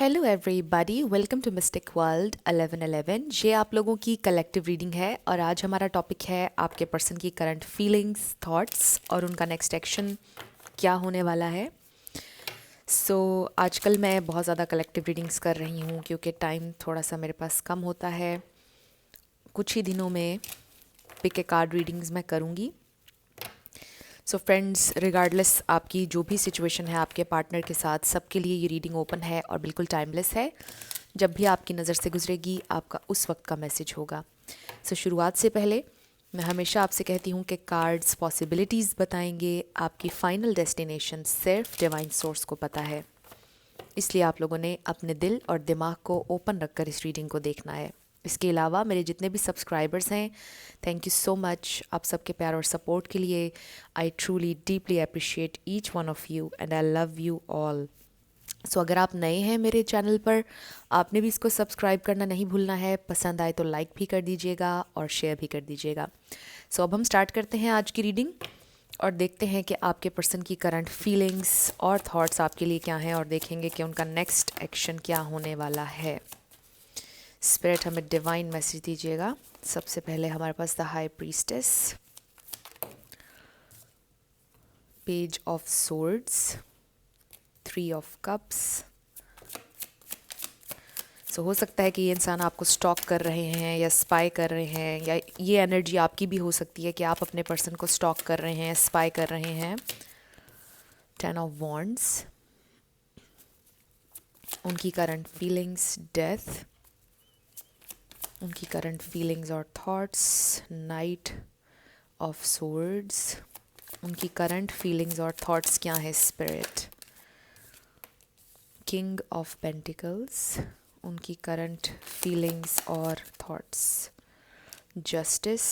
Hello everybody, welcome to mystic world 1111। ये आप लोगों की कलेक्टिव रीडिंग है और आज हमारा टॉपिक है आपके पर्सन की करंट फीलिंग्स, थॉट्स और उनका नेक्स्ट एक्शन क्या होने वाला है। आजकल मैं बहुत ज़्यादा कलेक्टिव रीडिंग्स कर रही हूँ क्योंकि टाइम थोड़ा सा मेरे पास कम होता है। कुछ ही दिनों में पिक ए कार्ड रीडिंग्स मैं करूँगी। सो फ्रेंड्स, रिगार्डलेस आपकी जो भी सिचुएशन है आपके पार्टनर के साथ, सबके लिए ये रीडिंग ओपन है और बिल्कुल टाइमलेस है। जब भी आपकी नज़र से गुजरेगी आपका उस वक्त का मैसेज होगा। शुरुआत से पहले मैं हमेशा आपसे कहती हूँ कि कार्ड्स पॉसिबिलिटीज़ बताएंगे, आपकी फाइनल डेस्टिनेशन सिर्फ डिवाइन सोर्स को पता है। इसलिए आप लोगों ने अपने दिल और दिमाग को ओपन रखकर इस रीडिंग को देखना है। इसके अलावा मेरे जितने भी सब्सक्राइबर्स हैं, थैंक यू सो मच आप सबके प्यार और सपोर्ट के लिए। I truly deeply appreciate each one of you and I love you all. अगर आप नए हैं मेरे चैनल पर, आपने भी इसको सब्सक्राइब करना नहीं भूलना है। पसंद आए तो लाइक भी कर दीजिएगा और शेयर भी कर दीजिएगा। अब हम स्टार्ट करते हैं आज की रीडिंग और देखते हैं कि आपके पर्सन की करंट फीलिंग्स और थॉट्स आपके लिए क्या हैं और देखेंगे कि उनका नेक्स्ट एक्शन क्या होने वाला है। स्पिरिट हमें डिवाइन मैसेज दीजिएगा। सबसे पहले हमारे पास the high priestess, page of swords, 3 of cups. हो सकता है कि ये इंसान आपको स्टॉक कर रहे हैं या स्पाई कर रहे हैं, या ये एनर्जी आपकी भी हो सकती है कि आप अपने पर्सन को स्टॉक कर रहे हैं, स्पाई कर रहे हैं। 10 ऑफ वॉन्ड्स, उनकी करंट फीलिंग्स, डेथ, उनकी करंट फीलिंग्स और थॉट्स। नाइट ऑफ सोर्ड्स, उनकी करंट फीलिंग्स और थॉट्स क्या है स्पिरिट। किंग ऑफ पेंटिकल्स, उनकी करंट फीलिंग्स और thoughts. Justice,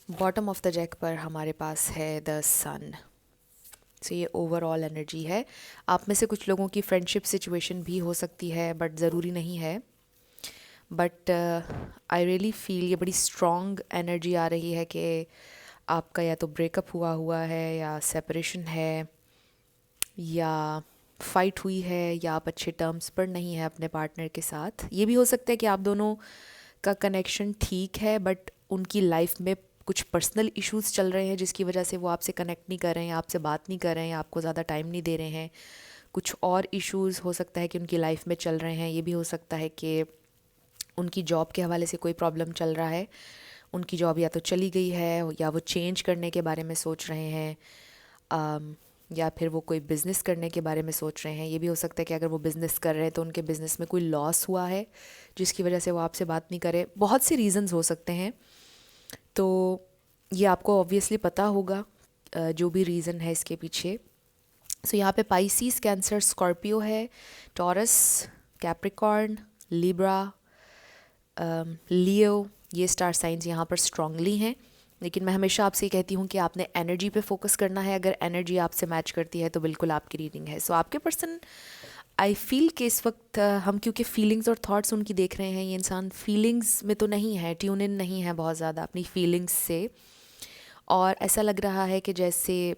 bottom of the deck पर हमारे पास है द सन। ये ओवरऑल एनर्जी है। आप में से कुछ लोगों की फ्रेंडशिप सिचुएशन भी हो सकती है, बट ज़रूरी नहीं है। बट आई रियली फील ये बड़ी स्ट्रॉन्ग एनर्जी आ रही है कि आपका या तो ब्रेकअप हुआ हुआ है, या सेपरेशन है, या फाइट हुई है, या आप अच्छे टर्म्स पर नहीं हैं अपने पार्टनर के साथ। ये भी हो सकता है कि आप दोनों का कनेक्शन ठीक है, बट उनकी लाइफ में कुछ पर्सनल इश्यूज चल रहे हैं जिसकी वजह से वो आपसे कनेक्ट नहीं कर रहे हैं, आपसे बात नहीं कर रहे हैं, आपको ज़्यादा टाइम नहीं दे रहे हैं। कुछ और इश्यूज हो सकता है कि उनकी लाइफ में चल रहे हैं। ये भी हो सकता है कि उनकी जॉब के हवाले से कोई प्रॉब्लम चल रहा है। उनकी जॉब या तो चली गई है, या वो चेंज करने के बारे में सोच रहे हैं, या फिर वो कोई बिज़नेस करने के बारे में सोच रहे हैं। ये भी हो सकता है कि अगर वो बिज़नेस कर रहे हैं तो उनके बिज़नेस में कोई लॉस हुआ है जिसकी वजह से वो आपसे बात नहीं करे। बहुत से रीज़न्स हो सकते हैं, तो ये आपको ऑब्वियसली पता होगा जो भी रीज़न है इसके पीछे। यहाँ पे पाइसीस, कैंसर, स्कॉर्पियो है, टॉरस, कैप्रिकॉर्न, लिब्रा, लियो, ये स्टार साइंस यहाँ पर स्ट्रांगली हैं। लेकिन मैं हमेशा आपसे कहती हूँ कि आपने एनर्जी पे फोकस करना है। अगर एनर्जी आपसे मैच करती है तो बिल्कुल आपकी रीडिंग है। आपके पर्सन, आई फील कि इस वक्त हम क्योंकि फीलिंग्स और थॉट्स उनकी देख रहे हैं, ये इंसान फीलिंग्स में तो नहीं है, ट्यून इन नहीं है बहुत ज़्यादा अपनी फीलिंग्स से। और ऐसा लग रहा है कि जैसे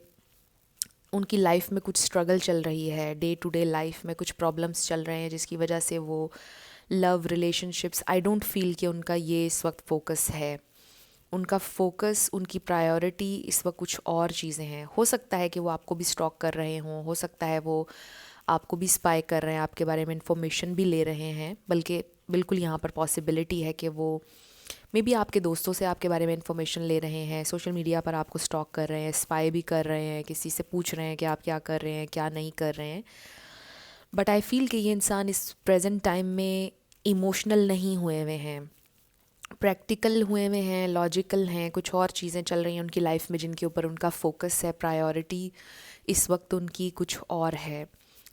उनकी लाइफ में कुछ स्ट्रगल चल रही है, डे टू डे लाइफ में कुछ प्रॉब्लम्स चल रहे हैं जिसकी वजह से वो love relationships, I don't feel कि उनका ये इस वक्त फोकस है। उनका फोकस, उनकी प्रायोरिटी इस वक्त कुछ और चीज़ें हैं। हो सकता है कि वो आपको भी स्टॉक कर रहे हों, हो सकता है वो आपको भी स्पाई कर रहे हैं, आपके बारे में इंफॉर्मेशन भी ले रहे हैं। बल्कि बिल्कुल यहाँ पर पॉसिबिलिटी है कि वो मे बी आपके दोस्तों से आपके बारे में इंफॉर्मेशन ले रहे हैं, सोशल मीडिया पर आपको स्टॉक कर रहे हैं, स्पाई भी कर रहे हैं, किसी से पूछ रहे हैं कि आप क्या कर रहे हैं, क्या नहीं कर रहे हैं। बट आई फील कि ये इंसान इस प्रेजेंट टाइम में इमोशनल नहीं हुए हुए हैं, प्रैक्टिकल हुए हुए हैं, लॉजिकल हैं। कुछ और चीज़ें चल रही हैं उनकी लाइफ में जिनके ऊपर उनका फोकस है, प्रायोरिटी इस वक्त उनकी कुछ और है।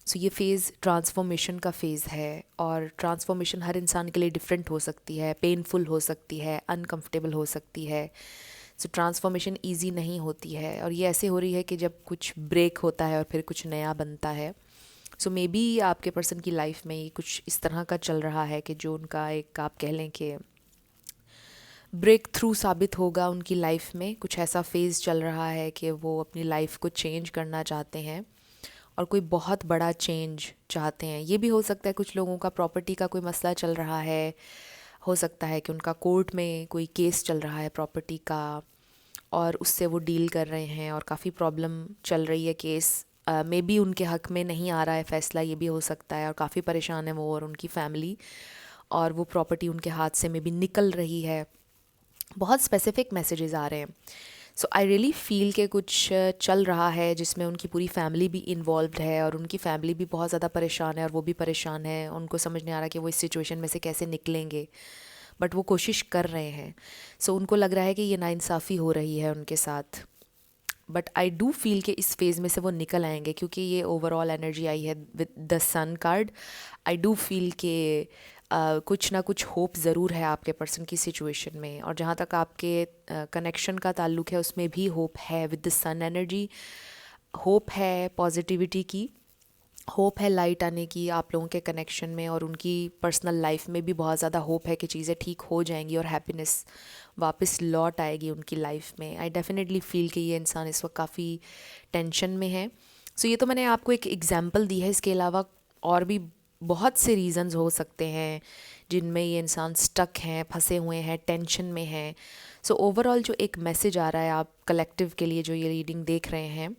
ये फ़ेज़ ट्रांसफॉर्मेशन का फ़ेज़ है, और ट्रांसफॉर्मेशन हर इंसान के लिए डिफरेंट हो सकती है, पेनफुल हो सकती है, अनकंफर्टेबल हो सकती है। ट्रांसफॉर्मेशन ईजी नहीं होती है, और ये ऐसे हो रही है कि जब कुछ ब्रेक होता है और फिर कुछ नया बनता है। मे बी आपके पर्सन की लाइफ में ये कुछ इस तरह का चल रहा है कि जो उनका एक, आप कह लें कि ब्रेक थ्रू साबित होगा उनकी लाइफ में। कुछ ऐसा फेज़ चल रहा है कि वो अपनी लाइफ को चेंज करना चाहते हैं, और कोई बहुत बड़ा चेंज चाहते हैं। ये भी हो सकता है कुछ लोगों का प्रॉपर्टी का कोई मसला चल रहा है, हो सकता है कि उनका कोर्ट में कोई केस चल रहा है प्रॉपर्टी का और उससे वो डील कर रहे हैं और काफ़ी प्रॉब्लम चल रही है, केस मे बी उनके हक में नहीं आ रहा है फैसला, ये भी हो सकता है, और काफ़ी परेशान है वो और उनकी फैमिली, और वो प्रॉपर्टी उनके हाथ से मे बी निकल रही है। बहुत स्पेसिफिक मैसेजेस आ रहे हैं। सो आई रियली फील के कुछ चल रहा है जिसमें उनकी पूरी फैमिली भी इन्वॉल्व्ड है और उनकी फैमिली भी बहुत ज़्यादा परेशान है और वो भी परेशान है। उनको समझ नहीं आ रहा कि वो इस सिचुएशन में से कैसे निकलेंगे, बट वो कोशिश कर रहे हैं। सो उनको लग रहा है कि ये नाइंसाफ़ी हो रही है उनके साथ, बट आई डू फील कि इस फेज़ में से वो निकल आएंगे, क्योंकि ये ओवरऑल एनर्जी आई है with the sun card. I do feel कि कुछ ना कुछ होप ज़रूर है आपके पर्सन की सिचुएशन में, और जहाँ तक आपके कनेक्शन का ताल्लुक है उसमें भी होप है with the sun energy. Hope है पॉजिटिविटी की, होप है लाइट आने की आप लोगों के कनेक्शन में, और उनकी पर्सनल लाइफ में भी बहुत ज़्यादा होप है कि चीज़ें ठीक हो जाएंगी और हैप्पीनेस वापस लौट आएगी उनकी लाइफ में। आई डेफिनेटली फील कि ये इंसान इस वक्त काफ़ी टेंशन में है। सो ये तो मैंने आपको एक एग्जांपल दी है, इसके अलावा और भी बहुत से रीज़न्स हो सकते हैं जिनमें ये इंसान स्टक हैं, फंसे हुए हैं, टेंशन में हैं। सो ओवरऑल जो एक मैसेज आ रहा है आप कलेक्टिव के लिए जो ये रीडिंग देख रहे हैं,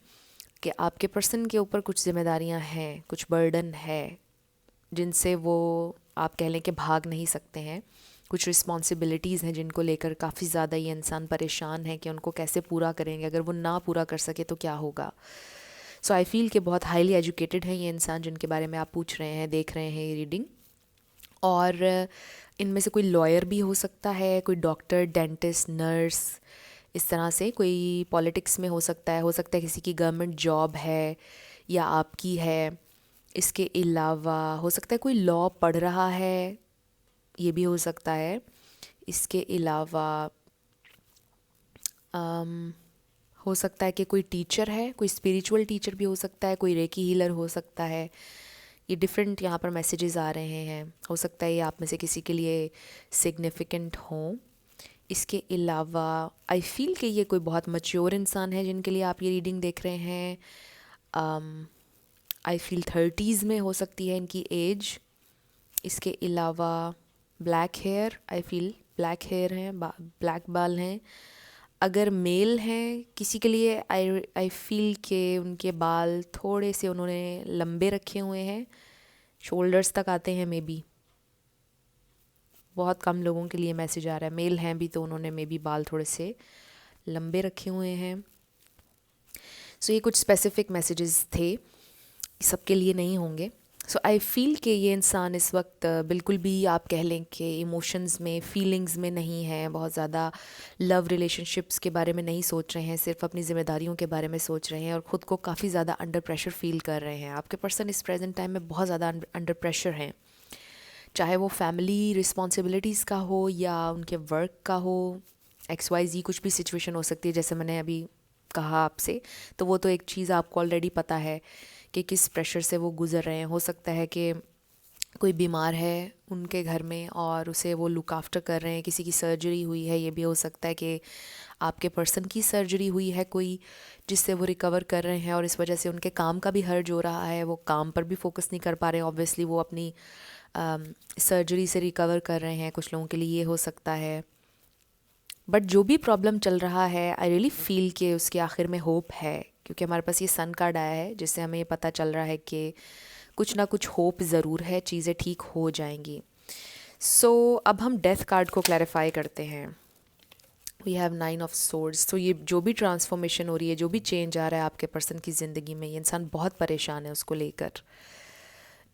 कि आपके पर्सन के ऊपर कुछ जिम्मेदारियां हैं, कुछ बर्डन है जिनसे वो आप कह लें कि भाग नहीं सकते हैं, कुछ रिस्पॉन्सिबिलिटीज़ हैं जिनको लेकर काफ़ी ज़्यादा ये इंसान परेशान है कि उनको कैसे पूरा करेंगे, अगर वो ना पूरा कर सके तो क्या होगा। सो आई फील कि बहुत हाईली एजुकेटेड है ये इंसान जिनके बारे में आप पूछ रहे हैं, देख रहे हैं ये रीडिंग। और इनमें से कोई लॉयर भी हो सकता है, कोई डॉक्टर, डेंटिस्ट, नर्स, इस तरह से कोई पॉलिटिक्स में हो सकता है किसी की गवर्नमेंट जॉब है या आपकी है। इसके अलावा हो सकता है कोई लॉ पढ़ रहा है, ये भी हो सकता है। इसके अलावा हो सकता है कि कोई टीचर है, कोई स्पिरिचुअल टीचर भी हो सकता है, कोई रेकी हीलर हो सकता है। ये डिफरेंट यहाँ पर मैसेजेस आ रहे हैं, हो सकता है ये आप में से किसी के लिए सिग्निफिकेंट हों। इसके अलावा आई फील कि ये कोई बहुत मैच्योर इंसान है जिनके लिए आप ये रीडिंग देख रहे हैं। आई फील 30s में हो सकती है इनकी एज। इसके अलावा black hair, I feel black hair हैं, ब्लैक बाल हैं। अगर मेल हैं किसी के लिए, आई फील के उनके बाल थोड़े से उन्होंने लंबे रखे हुए हैं, शोल्डर्स तक आते हैं मे बी। बहुत कम लोगों के लिए मैसेज आ रहा है, मेल हैं भी तो उन्होंने मे बी बाल थोड़े से लंबे रखे हुए हैं। सो ये कुछ स्पेसिफिक मैसेजेस थे, सबके लिए नहीं होंगे। सो आई फील कि ये इंसान इस वक्त बिल्कुल भी आप कह लें कि इमोशंस में, फीलिंग्स में नहीं है, बहुत ज़्यादा लव रिलेशनशिप्स के बारे में नहीं सोच रहे हैं, सिर्फ अपनी ज़िम्मेदारियों के बारे में सोच रहे हैं और ख़ुद को काफ़ी ज़्यादा अंडर प्रेशर फील कर रहे हैं। आपके पर्सन इस प्रेजेंट टाइम में बहुत ज़्यादा अंडर प्रेशर हैं, चाहे वो फैमिली रिस्पॉन्सिबिलिटीज़ का हो या उनके वर्क का हो, XYZ कुछ भी सिचुएशन हो सकती है। जैसे मैंने अभी कहा आपसे, तो वो तो एक चीज़ आपको ऑलरेडी पता है कि किस प्रेशर से वो गुज़र रहे हैं। हो सकता है कि कोई बीमार है उनके घर में और उसे वो लुक आफ्टर कर रहे हैं, किसी की सर्जरी हुई है। ये भी हो सकता है कि आपके पर्सन की सर्जरी हुई है कोई, जिससे वो रिकवर कर रहे हैं और इस वजह से उनके काम का भी हर्ज हो रहा है, वो काम पर भी फोकस नहीं कर पा रहे हैं। ऑब्वियसली वो अपनी सर्जरी से रिकवर कर रहे हैं, कुछ लोगों के लिए ये हो सकता है। बट जो भी प्रॉब्लम चल रहा है, आई रियली फील कि उसके आखिर में होप है, क्योंकि हमारे पास ये सन कार्ड आया है जिससे हमें ये पता चल रहा है कि कुछ ना कुछ होप ज़रूर है, चीज़ें ठीक हो जाएंगी। सो अब हम डेथ कार्ड को क्लैरिफाई करते हैं। We have 9 of swords. तो ये जो भी ट्रांसफॉर्मेशन हो रही है, जो भी चेंज आ रहा है आपके पर्सन की ज़िंदगी में, ये इंसान बहुत परेशान है उसको लेकर।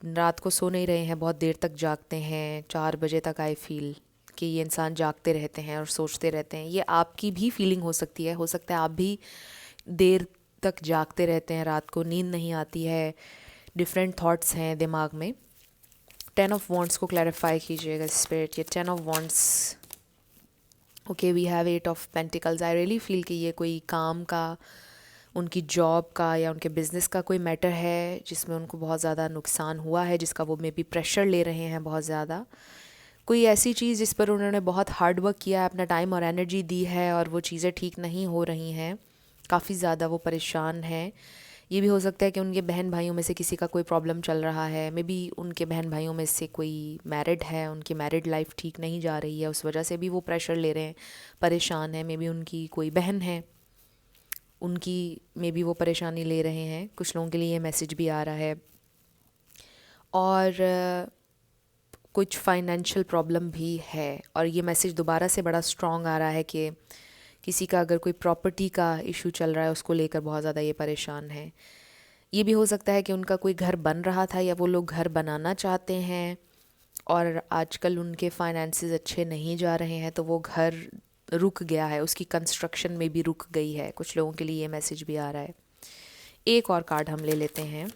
रात को सो नहीं रहे हैं, बहुत देर तक जागते हैं, 4 बजे तक आई फील कि ये इंसान जागते रहते हैं और सोचते रहते हैं। ये आपकी भी फीलिंग हो सकती है, हो सकता है आप भी देर तक जागते रहते हैं, रात को नींद नहीं आती है, डिफरेंट थॉट्स हैं दिमाग में। 10 ऑफ वॉन्ड्स को क्लैरिफाई कीजिएगा स्पिरिट। ये 10 of wands, okay we have 8 of pentacles. I really feel कि ये कोई काम का, उनकी जॉब का या उनके बिज़नेस का कोई मैटर है जिसमें उनको बहुत ज़्यादा नुकसान हुआ है, जिसका वो मे बी प्रेशर ले रहे हैं बहुत ज़्यादा। कोई ऐसी चीज़ जिस पर उन्होंने बहुत हार्ड वर्क किया है, अपना टाइम और एनर्जी दी है और वो चीज़ें ठीक नहीं हो रही हैं, काफ़ी ज़्यादा वो परेशान हैं। ये भी हो सकता है कि उनके बहन भाइयों में से किसी का कोई प्रॉब्लम चल रहा है, मे बी उनके बहन भाइयों में से कोई मैरिड है, उनकी मैरिड लाइफ ठीक नहीं जा रही है, उस वजह से भी वो प्रेशर ले रहे हैं, परेशान है। मे बी उनकी कोई बहन है, उनकी मे बी वो परेशानी ले रहे हैं। कुछ लोगों के लिए ये मैसेज भी आ रहा है। और कुछ फाइनेंशियल प्रॉब्लम भी है। और ये मैसेज दोबारा से बड़ा स्ट्रॉन्ग आ रहा है कि किसी का अगर कोई प्रॉपर्टी का इशू चल रहा है, उसको लेकर बहुत ज़्यादा ये परेशान है। ये भी हो सकता है कि उनका कोई घर बन रहा था या वो लोग घर बनाना चाहते हैं और आजकल उनके फाइनेंसेस अच्छे नहीं जा रहे हैं, तो वो घर रुक गया है, उसकी कंस्ट्रक्शन में भी रुक गई है। कुछ लोगों के लिए ये मैसेज भी आ रहा है। एक और कार्ड हम ले लेते हैं।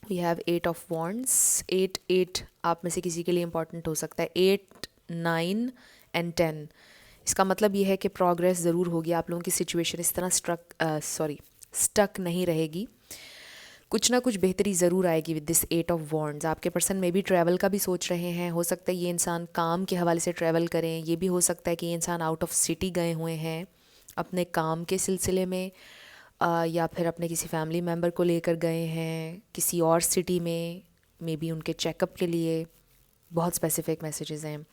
We have 8 of wands. 8 आप में से किसी के लिए इंपॉर्टेंट हो सकता है। 8, 9 एंड 10। इसका मतलब ये है कि प्रोग्रेस ज़रूर होगी। आप लोगों की सिचुएशन इस तरह स्टक नहीं रहेगी। कुछ ना कुछ बेहतरी ज़रूर आएगी विद दिस 8 ऑफ वॉन्ड्स। आपके पर्सन में भी ट्रैवल का भी सोच रहे हैं। हो सकता है ये इंसान काम के हवाले से ट्रैवल करें। ये भी हो सकता है कि ये इंसान आउट ऑफ सिटी गए हुए हैं अपने काम के सिलसिले में, या फिर अपने किसी फैमिली मेम्बर को लेकर गए हैं किसी और सिटी में, मे बी उनके चेकअप के लिए। बहुत स्पेसिफिक मैसेजेस हैं।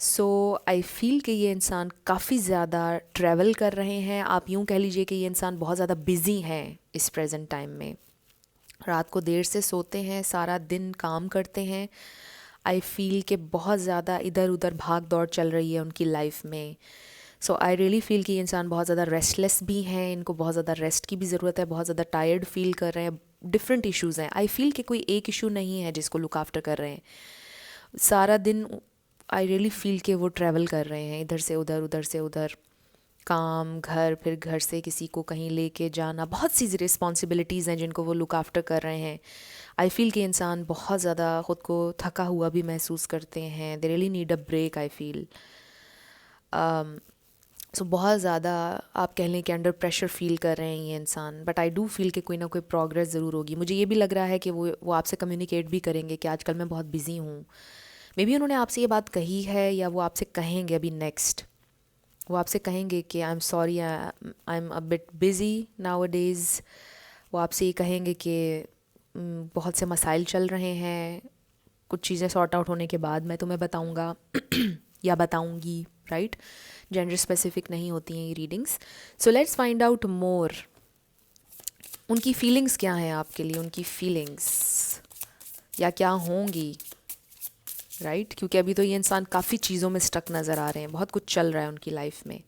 सो आई फील कि ये इंसान काफ़ी ज़्यादा ट्रैवल कर रहे हैं। आप यूँ कह लीजिए कि ये इंसान बहुत ज़्यादा बिज़ी हैं इस प्रेजेंट टाइम में। रात को देर से सोते हैं, सारा दिन काम करते हैं। आई फील कि बहुत ज़्यादा इधर उधर भाग दौड़ चल रही है उनकी लाइफ में। सो आई रियली फील कि ये इंसान बहुत ज़्यादा रेस्टलेस भी हैं, इनको बहुत ज़्यादा रेस्ट की भी ज़रूरत है, बहुत ज़्यादा टायर्ड फील कर रहे हैं। डिफरेंट इश्यूज़ हैं। आई फील कि कोई एक इशू नहीं है जिसको लुक आफ्टर कर रहे हैं। सारा दिन आई रियली फील कि वो ट्रैवल कर रहे हैं इधर से उधर, उधर से उधर, काम, घर, फिर घर से किसी को कहीं लेके जाना। बहुत सी रिस्पॉन्सिबिलिटीज़ हैं जिनको वो लुक आफ्टर कर रहे हैं। आई फील कि इंसान बहुत ज़्यादा ख़ुद को थका हुआ भी महसूस करते हैं। They really need a break I feel. So बहुत ज़्यादा आप कह लें कि अंडर प्रेशर फील कर रहे हैं ये इंसान। बट आई डू फील कि कोई ना कोई प्रोग्रेस ज़रूर होगी। मुझे ये भी लग रहा है कि वो आपसे कम्युनिकेट भी करेंगे कि आजकल मैं बहुत बिज़ी हूँ। मे बी उन्होंने आपसे ये बात कही है या वो आपसे कहेंगे अभी नेक्स्ट। वो आपसे कहेंगे कि I am sorry, I am a bit busy now a days. वो आपसे ये कहेंगे कि बहुत से मसाइल चल रहे हैं, कुछ चीज़ें सॉर्ट आउट होने के बाद मैं तुम्हें बताऊँगा या बताऊँगी, राइट? जेंडर स्पेसिफिक नहीं होती हैं ये readings. So let's find out more. उनकी फीलिंग्स क्या हैं आपके लिए, उनकी फीलिंग्स या क्या होंगी, राइट? क्योंकि अभी तो ये इंसान काफ़ी चीज़ों में स्टक नज़र आ रहे हैं, बहुत कुछ चल रहा है उनकी लाइफ में।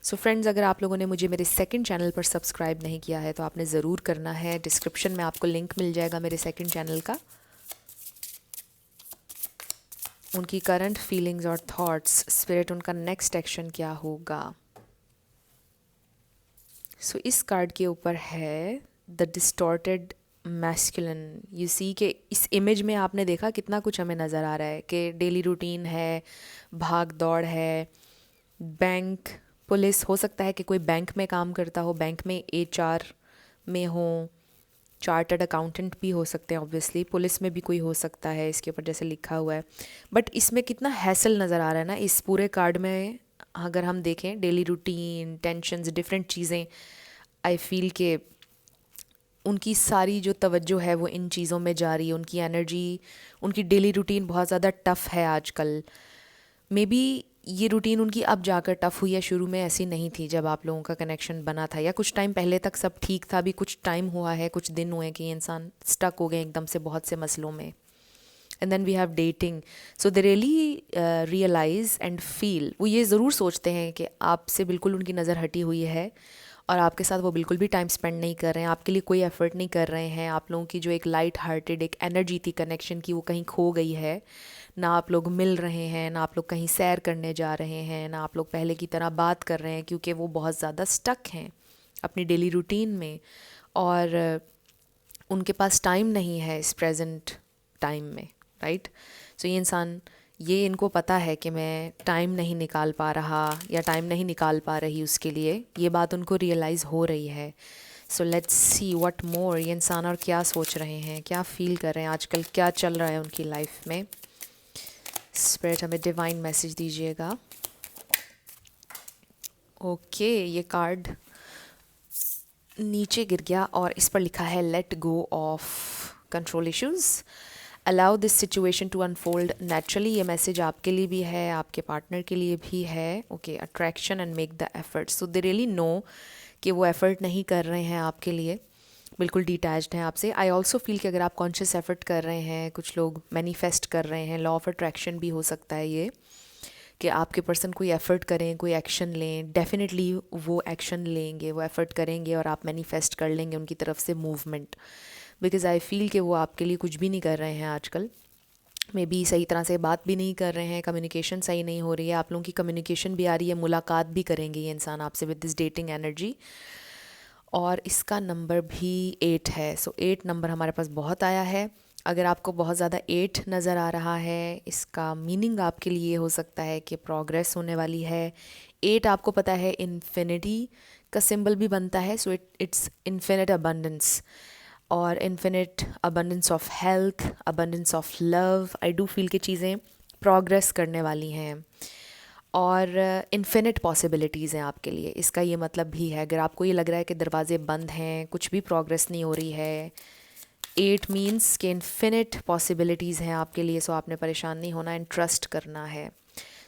सो फ्रेंड्स, अगर आप लोगों ने मुझे मेरे सेकंड चैनल पर सब्सक्राइब नहीं किया है तो आपने ज़रूर करना है। डिस्क्रिप्शन में आपको लिंक मिल जाएगा मेरे सेकंड चैनल का। उनकी करंट फीलिंग्स और थॉट्स, स्पिरिट, उनका नेक्स्ट एक्शन क्या होगा। सो इस कार्ड के ऊपर है the distorted masculine. You see कि इस इमेज में आपने देखा कितना कुछ हमें नज़र आ रहा है कि डेली रूटीन है, भाग दौड़ है, बैंक, पुलिस। हो सकता है कि कोई बैंक में काम करता हो, बैंक में HR में हो, चार्टर्ड अकाउंटेंट भी हो सकते हैं ऑब्वियसली, पुलिस में भी कोई हो सकता है इसके ऊपर जैसे लिखा हुआ है। बट इसमें कितना हैसल नज़र आ रहा है ना इस पूरे कार्ड में। अगर हम देखें डेली रूटीन, टेंशन्स, डिफरेंट चीज़ें, आई फील के उनकी सारी जो तवज्जो है वो इन चीज़ों में जा रही है। उनकी एनर्जी, उनकी डेली रूटीन बहुत ज़्यादा टफ़ है आजकल। मे बी ये रूटीन उनकी अब जाकर टफ़ हुई है, शुरू में ऐसी नहीं थी जब आप लोगों का कनेक्शन बना था, या कुछ टाइम पहले तक सब ठीक था। अभी कुछ टाइम हुआ है, कुछ दिन हुए कि ये इंसान स्टक हो गए एकदम से बहुत से मसलों में। And then we have dating. So they really realize and feel, वो ये ज़रूर सोचते हैं कि आपसे बिल्कुल उनकी नज़र हटी हुई है और आपके साथ वो बिल्कुल भी टाइम स्पेंड नहीं कर रहे हैं, आपके लिए कोई एफर्ट नहीं कर रहे हैं। आप लोगों की जो एक लाइट हार्टेड एक एनर्जी थी कनेक्शन की, वो कहीं खो गई है। ना आप लोग मिल रहे हैं, ना आप लोग कहीं सैर करने जा रहे हैं, ना आप लोग पहले की तरह बात कर रहे हैं, क्योंकि वो बहुत ज़्यादा स्टक हैं अपनी डेली रूटीन में और उनके पास टाइम नहीं है इस प्रेजेंट टाइम में, राइट? सो ये इंसान, ये इनको पता है कि मैं टाइम नहीं निकाल पा रहा या टाइम नहीं निकाल पा रही उसके लिए, ये बात उनको रियलाइज़ हो रही है। So let's see what more, ये इंसान और क्या सोच रहे हैं, क्या फील कर रहे हैं, आजकल क्या चल रहा है उनकी लाइफ में। स्पिरिट हमें डिवाइन मैसेज दीजिएगा। ओके, ये कार्ड नीचे गिर गया और इस पर लिखा है let go of control issues, allow this situation to unfold naturally. ये मैसेज आपके लिए भी है, आपके पार्टनर के लिए भी है। Okay, attraction and make the effort. So they really know कि वो एफर्ट नहीं कर रहे हैं आपके लिए, बिल्कुल डिटैच्ड हैं आपसे। आई ऑल्सो फील कि अगर आप कॉन्शियस एफर्ट कर रहे हैं, कुछ लोग मैनिफेस्ट कर रहे हैं, लॉ ऑफ अट्रैक्शन भी हो सकता है ये, कि आपके पर्सन कोई एफ़र्ट करें, कोई एक्शन लें, डेफिनेटली वो एक्शन लेंगे, वो एफ़र्ट करेंगे और आप मैनिफेस्ट कर लेंगे उनकी तरफ से मूवमेंट। बिकॉज़ आई फील कि वो आपके लिए कुछ भी नहीं कर रहे हैं आजकल, मे बी सही तरह से बात भी नहीं कर रहे हैं, कम्युनिकेशन सही नहीं हो रही है, आप लोगों की कम्युनिकेशन भी आ रही है, मुलाकात भी करेंगे ये इंसान आपसे विद दिस डेटिंग एनर्जी। और इसका नंबर भी 8 है। सो 8 नंबर हमारे पास बहुत आया है। अगर आपको बहुत ज़्यादा 8 नज़र आ रहा है, इसका मीनिंग आपके लिए हो सकता है कि प्रोग्रेस होने वाली है। 8 आपको पता है इन्फिनिटी का सिंबल भी बनता है, सो इट्स इन्फिनिट अबंडेंस, और infinite abundance of health, abundance of love. I do feel कि चीज़ें प्रोग्रेस करने वाली हैं और इन्फिनिट पॉसिबिलिटीज़ हैं आपके लिए। इसका ये मतलब भी है, अगर आपको ये लग रहा है कि दरवाजे बंद हैं, कुछ भी प्रोग्रेस नहीं हो रही है, 8 मीन्स कि इन्फिनिट पॉसिबिलिटीज़ हैं आपके लिए। सो आपने परेशान नहीं होना एंड ट्रस्ट करना है।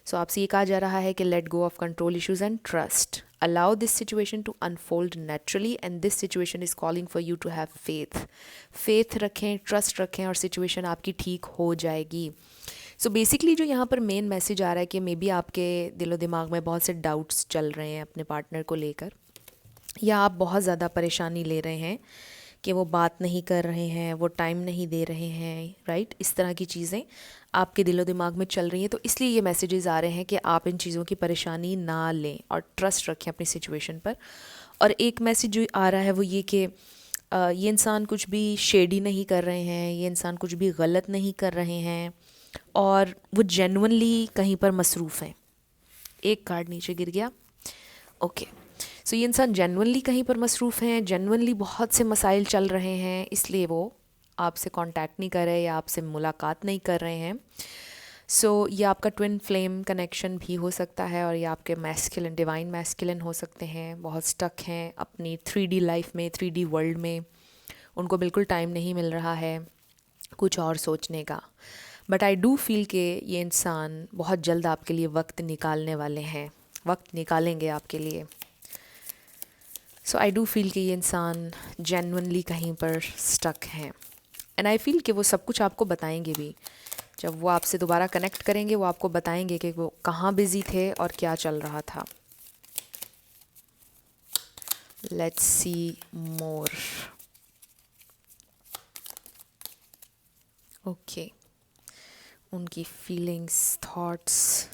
सो आपसे ये कहा जा रहा है कि let go of control issues and trust, allow this situation to unfold naturally and this situation is calling for you to have faith. Faith रखें, ट्रस्ट रखें और सिचुएशन आपकी ठीक हो जाएगी। सो बेसिकली जो यहाँ पर मेन मैसेज आ रहा है कि मे बी आपके दिलो दिमाग में बहुत से डाउट्स चल रहे हैं अपने पार्टनर को लेकर, या आप बहुत ज़्यादा परेशानी ले रहे हैं कि वो बात नहीं कर रहे हैं, वो टाइम नहीं दे रहे हैं, राइट। इस तरह की चीज़ें आपके दिलो दिमाग में चल रही हैं, तो इसलिए ये मैसेजेस आ रहे हैं कि आप इन चीज़ों की परेशानी ना लें और ट्रस्ट रखें अपनी सिचुएशन पर। और एक मैसेज जो आ रहा है वो ये कि ये इंसान कुछ भी शेडी नहीं कर रहे हैं, ये इंसान कुछ भी गलत नहीं कर रहे हैं और वो जेन्युइनली कहीं पर मसरूफ़ हैं। एक कार्ड नीचे गिर गया। ओके, सो ये इंसान जेन्युइनली कहीं पर मसरूफ़ हैं, जेन्युइनली बहुत से मसाइल चल रहे हैं, इसलिए वो आपसे कांटेक्ट नहीं कर रहे या आपसे मुलाकात नहीं कर रहे हैं। सो ये आपका ट्विन फ्लेम कनेक्शन भी हो सकता है और ये आपके मैस्कुलिन, डिवाइन मैस्कुलिन हो सकते हैं, बहुत स्टक हैं अपनी 3D लाइफ में, 3D वर्ल्ड में, उनको बिल्कुल टाइम नहीं मिल रहा है कुछ और सोचने का। बट आई डू फील कि ये इंसान बहुत जल्द आपके लिए वक्त निकालने वाले हैं, वक्त निकालेंगे आपके लिए। सो आई डू फील कि ये इंसान जेन्युइनली कहीं पर स्टक हैं एंड आई फील कि वो सब कुछ आपको बताएंगे भी। जब वो आपसे दोबारा कनेक्ट करेंगे वो आपको बताएंगे कि वो कहाँ बिज़ी थे और क्या चल रहा था। Let's see more. ओके, उनकी feelings, thoughts.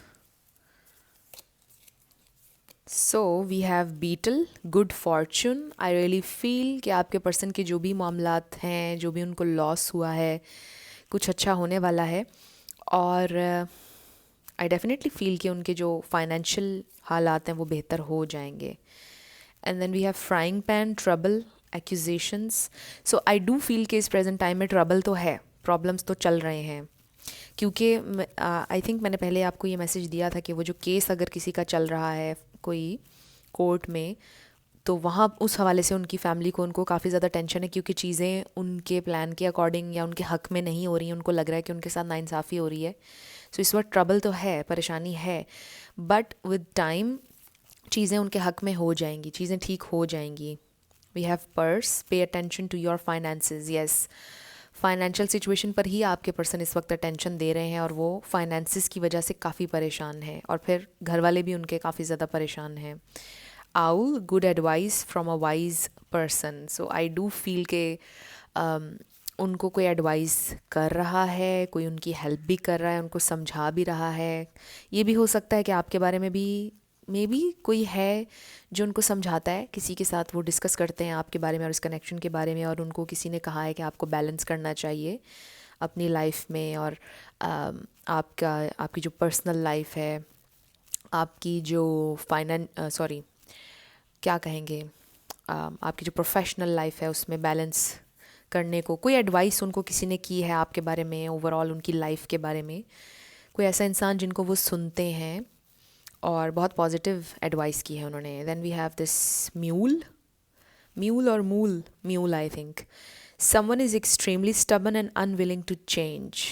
So we have beetle, good fortune. I really feel कि आपके पर्सन के जो भी मामलात हैं, जो भी उनको लॉस हुआ है, कुछ अच्छा होने वाला है। और आई डेफिनेटली फील कि उनके जो फाइनेंशियल हालात हैं वो बेहतर हो जाएंगे। And then we have frying pan, trouble, accusations. So I do feel कि इस प्रेजेंट टाइम में ट्रबल तो है, प्रॉब्लम्स तो चल रहे हैं, क्योंकि आई थिंक मैंने पहले आपको ये मैसेज दिया था कि वो जो केस अगर किसी का चल रहा है कोई कोर्ट में, तो वहाँ उस हवाले से उनकी फैमिली को, उनको काफ़ी ज़्यादा टेंशन है, क्योंकि चीज़ें उनके प्लान के अकॉर्डिंग या उनके हक़ में नहीं हो रही हैं। उनको लग रहा है कि उनके साथ नाइंसाफ़ी हो रही है। सो इस वक्त ट्रबल तो है, परेशानी है, बट विद टाइम चीज़ें उनके हक़ में हो जाएंगी, चीज़ें ठीक हो जाएंगी। We have purse, pay attention to your finances. Yes, financial situation पर ही आपके पर्सन इस वक्त अटेंशन दे रहे हैं और वो फाइनेंसिस की वजह से काफ़ी परेशान हैं और फिर घर वाले भी उनके काफ़ी ज़्यादा परेशान हैं। Owl, good advice from a wise person. So I do feel के उनको कोई एडवाइस कर रहा है, कोई उनकी हेल्प भी कर रहा है, उनको समझा भी रहा है। ये भी हो सकता है कि आपके बारे में भी मे बी कोई है जो उनको समझाता है, किसी के साथ वो डिस्कस करते हैं आपके बारे में और इस कनेक्शन के बारे में, और उनको किसी ने कहा है कि आपको बैलेंस करना चाहिए अपनी लाइफ में और आपकी जो पर्सनल लाइफ है, आपकी जो क्या कहेंगे, आपकी जो प्रोफेशनल लाइफ है उसमें बैलेंस करने को कोई एडवाइस उनको किसी ने की है आपके बारे में, ओवरऑल उनकी लाइफ के बारे में। कोई ऐसा इंसान जिनको वो सुनते हैं और बहुत पॉजिटिव एडवाइस की है उन्होंने। Then we have this mule, mule और mule, mule I think. Someone is extremely stubborn and unwilling to change.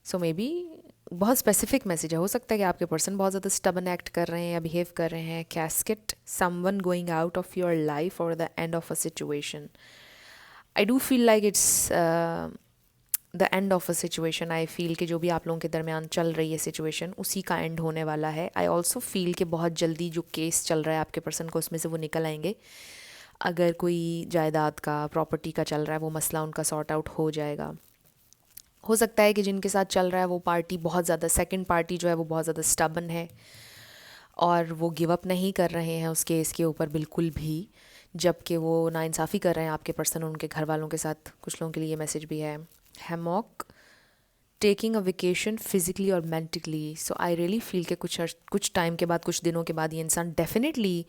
So maybe बहुत स्पेसिफिक मैसेज है. हो सकता है कि आपके पर्सन बहुत ज़्यादा स्टबन एक्ट कर रहे हैं या बिहेव कर रहे हैं. Casket, someone going out of your life और the end of a situation. I do feel like it's the end of a situation. I feel कि जो भी आप लोगों के दरमियान चल रही है सिचुएशन, उसी का एंड होने वाला है. आई ऑल्सो फील कि बहुत जल्दी जो केस चल रहा है आपके पर्सन को, उसमें से वो निकल आएंगे. अगर कोई जायदाद का, प्रॉपर्टी का चल रहा है, वो मसला उनका सॉर्ट आउट हो जाएगा. हो सकता है कि जिनके साथ चल रहा है वो पार्टी बहुत ज़्यादा, सेकंड पार्टी जो है वो बहुत ज़्यादा स्टबन है और वो गिव अप नहीं कर रहे हैं उस केस के ऊपर बिल्कुल भी, जबकि वो नाइंसाफ़ी कर रहे हैं आपके पर्सन और उनके घर वालों के साथ. कुछ लोगों के लिए ये मैसेज भी है. Hammock, taking a vacation physically और मेंटली. सो आई रियली फील कि कुछ टाइम के बाद, कुछ दिनों के बाद ये इंसान डेफिनेटली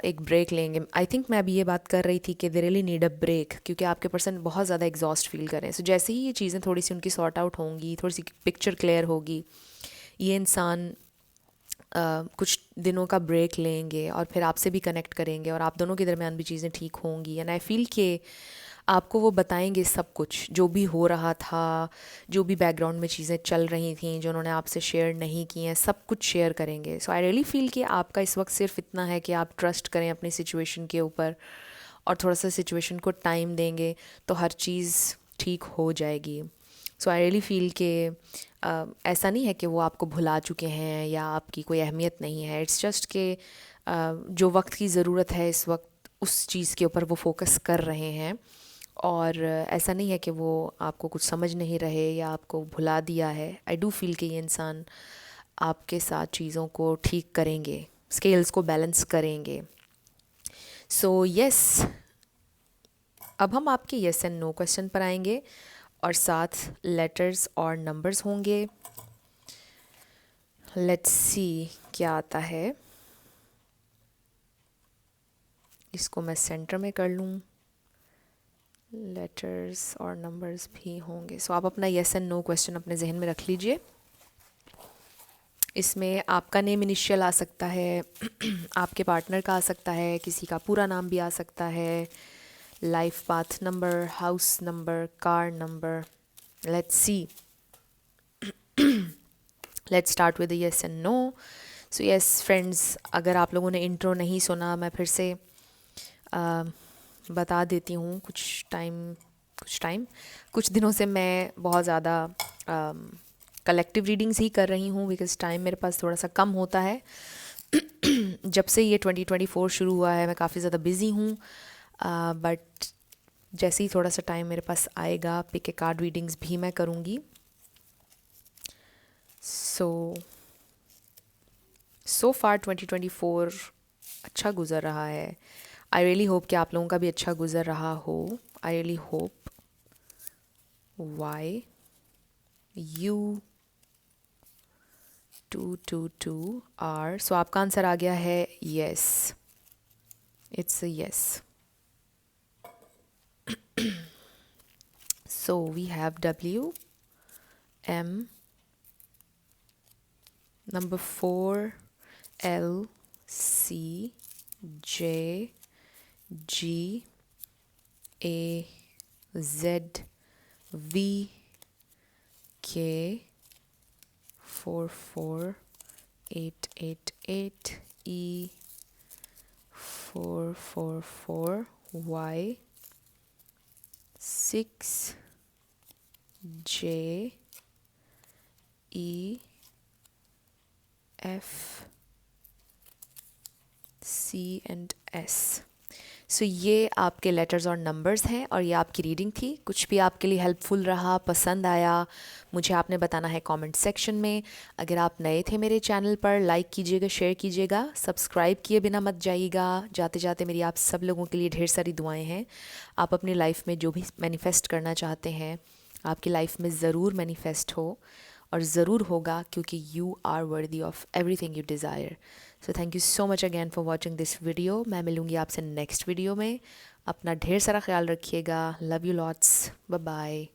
एक ब्रेक लेंगे. आई थिंक मैं अभी ये बात कर रही थी कि they really need a break, क्योंकि आपके पर्सन बहुत ज़्यादा एग्जॉस्ट फील कर रहे हैं. सो जैसे ही ये चीज़ें थोड़ी सी उनकी सॉर्ट आउट होंगी, थोड़ी सी पिक्चर क्लियर होगी, ये इंसान कुछ दिनों का ब्रेक लेंगे और फिर आपसे भी कनेक्ट करेंगे और आप दोनों के दरमियान भी चीज़ें ठीक होंगी. एंड आई फील कि आपको वो बताएंगे सब कुछ जो भी हो रहा था, जो भी बैकग्राउंड में चीज़ें चल रही थी जो उन्होंने आपसे शेयर नहीं की हैं, सब कुछ शेयर करेंगे. सो आई रियली फील कि आपका इस वक्त सिर्फ इतना है कि आप ट्रस्ट करें अपनी सिचुएशन के ऊपर और थोड़ा सा सिचुएशन को टाइम देंगे तो हर चीज़ ठीक हो जाएगी. सो आई रियली फील कि ऐसा नहीं है कि वो आपको भुला चुके हैं या आपकी कोई अहमियत नहीं है. इट्स जस्ट कि जो वक्त की ज़रूरत है इस वक्त, उस चीज़ के ऊपर वो फोकस कर रहे हैं. और ऐसा नहीं है कि वो आपको कुछ समझ नहीं रहे या आपको भुला दिया है. आई डू फील कि ये इंसान आपके साथ चीज़ों को ठीक करेंगे, स्केल्स को बैलेंस करेंगे. सो यस, अब हम आपके येस एंड नो क्वेश्चन पर आएंगे और साथ लेटर्स और नंबर्स होंगे. लेट्स सी क्या आता है. इसको मैं सेंटर में कर लूँ. लेटर्स और नंबर्स भी होंगे. सो आप अपना येस एंड नो क्वेश्चन अपने जहन में रख लीजिए. इसमें आपका नेम इनिशियल आ सकता है, आपके पार्टनर का आ सकता है, किसी का पूरा नाम भी आ सकता है, life path number, house number, car number. Let's see. Let's start with yes and no. So yes friends, अगर आप लोगों ने इंट्रो नहीं सुना, मैं फिर से बता देती हूँ. कुछ दिनों से मैं बहुत ज़्यादा कलेक्टिव रीडिंग्स ही कर रही हूँ बिकॉज़ टाइम मेरे पास थोड़ा सा कम होता है. जब से ये 2024 शुरू हुआ है मैं काफ़ी ज़्यादा बिज़ी हूँ, बट जैसे ही थोड़ा सा टाइम मेरे पास आएगा पिक ए कार्ड रीडिंग्स भी मैं करूँगी. सो फार 2024 अच्छा गुज़र रहा है. आई रियली होप कि आप लोगों का भी अच्छा गुज़र रहा हो. I really hope. Why you 222 सो आपका आंसर आ गया है yes. It's a yes. So we have W, M, number 4, L, C, J, G, A, Z, V, K, 44888, E, 444, Y, 6, J, E, F, C and S. सो ये आपके letters और numbers हैं और ये आपकी रीडिंग थी. कुछ भी आपके लिए हेल्पफुल रहा, पसंद आया, मुझे आपने बताना है कमेंट सेक्शन में. अगर आप नए थे मेरे चैनल पर, लाइक कीजिएगा, शेयर कीजिएगा, सब्सक्राइब किए बिना मत जाइएगा. जाते जाते मेरी आप सब लोगों के लिए ढेर सारी दुआएं हैं. आप अपनी लाइफ में जो भी मैनिफेस्ट करना चाहते हैं आपकी लाइफ में ज़रूर मैनिफेस्ट हो और ज़रूर होगा, क्योंकि you are worthy of everything you desire. So thank you so much again for watching this video. मैं मिलूँगी आपसे नेक्स्ट वीडियो में. अपना ढेर सारा ख्याल रखिएगा. Love you lots. Bye bye.